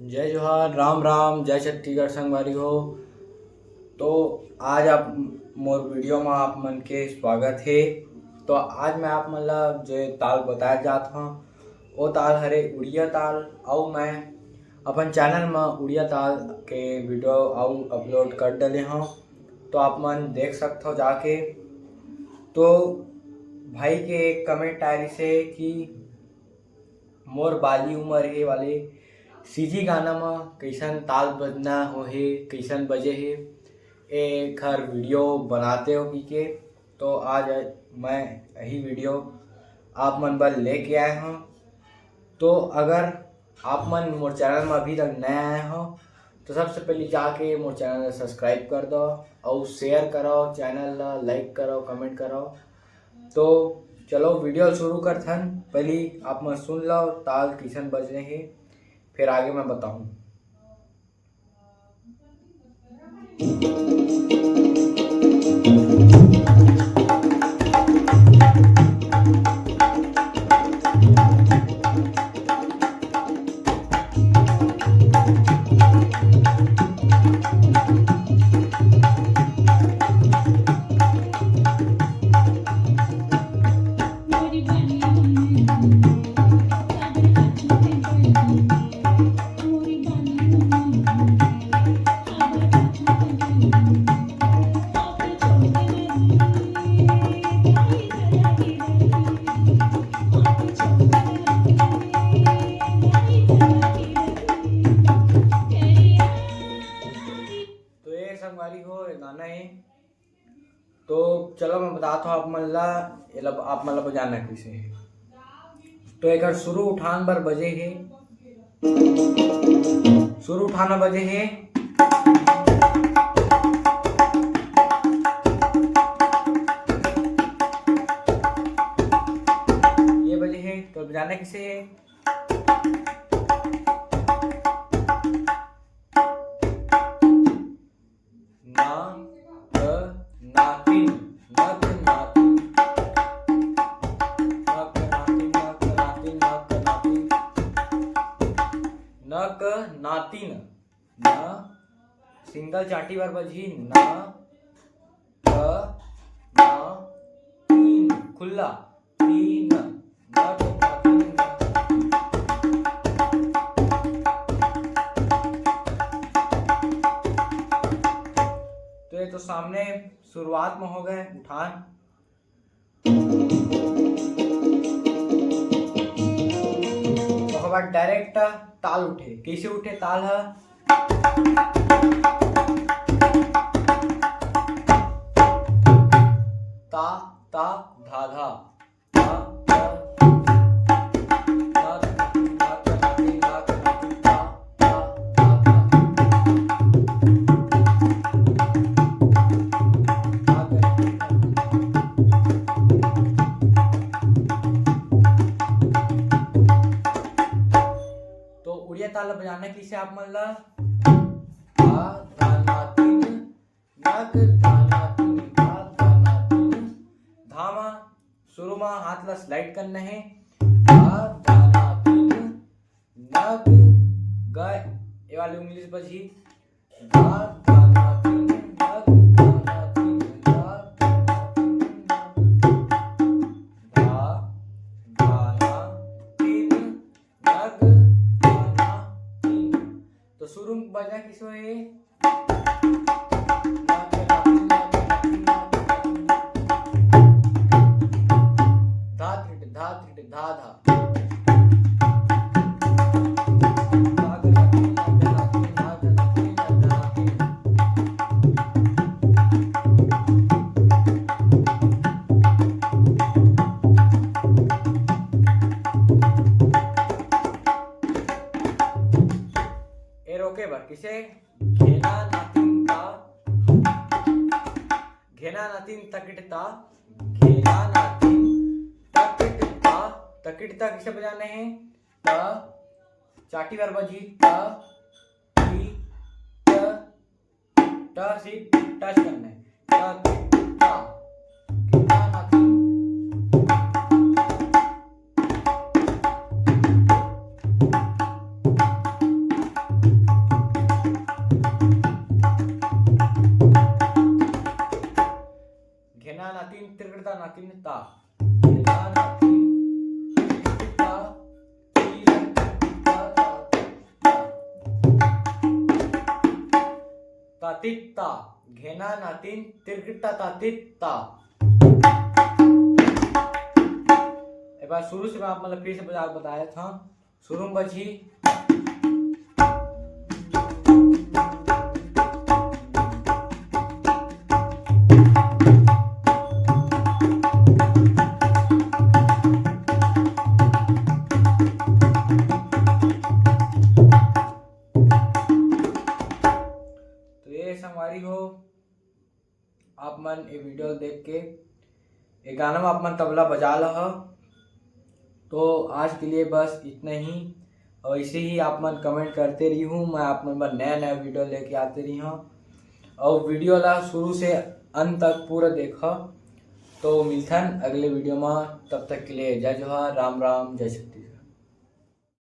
जय जोहार, राम राम, जय छत्तीसगढ़ संगवारी हो। तो आज आप मोर वीडियो में आप मन के स्वागत है। तो आज मैं आप मन ला जो ताल बताया जात हूँ वो ताल हरे उड़िया ताल। और मैं अपन चैनल में उड़िया ताल के वीडियो और अपलोड कर डले हूँ, तो आप मन देख सकते हो जाके। तो भाई के एक कमेंट आए से कि मोर बाली उमर हे वाले सीजी गाना में कैसन ताल बजना हो हे, कैसन बजे हे, एक हर वीडियो बनाते हो की के। तो आज मैं यही वीडियो आप मन पर लेके आए हूँ। तो अगर आप मन मोर चैनल में अभी तक नए आए हो तो सबसे पहले जाके मोर चैनल सब्सक्राइब कर दो और शेयर करो, चैनल ला लाइक करो, कमेंट करो। तो चलो वीडियो शुरू करथन। पहले आप मन सुन लो ताल किसन बजने है, फिर आगे मैं बताऊं। संगवारी हो गाना है। तो चलो मैं बताता हूँ आप मन ला आप मन ला बजाना कैसे है। तो एक शुरू उठान बर बजे है, शुरू उठाना बजे है। ये बजे है, तो बजाना कैसे है। नक नातिन न सिंगल चाटी बार बजी न न तीन खुला तीन नक नातिन। तो ये तो सामने शुरुआत में हो गए उठान। डायरेक्ट ताल उठे, कैसे उठे ताल है। ता ता धा धा ताल बजाना किसे आप मन ला धामा शुरू में हाथ ला स्लाइड करना है। ये वाली इंग्लिश बजी शुरू बजा किसो है। धा त्रिट धा त्रिट धा धा रोके बर किसे घेना नातिन ता घेना नातिन तकिटता घेना नातिन तकिटता तकिटता किसे बजाने हैं। त चाटी बार बजी त टी ट सी टच करना है। त घेना नातिन नातिन ता, घेना नातिन तिरकिटा तातित्ता, घेना नातिन तिरकिटा तातित्ता। एक बार शुरू से मैं आप मतलब फिर से बताया था। शुरू में बची संगवारी हो आप मन ये वीडियो देख के ये गाना में आप मन तबला बजा लह। तो आज के लिए बस इतना ही, और ऐसे ही आप मन कमेंट करते रही हूँ, मैं आप मन नया नया वीडियो लेके आते रही हूँ। और वीडियो ला शुरू से अंत तक पूरा देखा। तो मिलथन अगले वीडियो में, तब तक के लिए जय जोहार, राम राम, जय छत्तीसगढ़।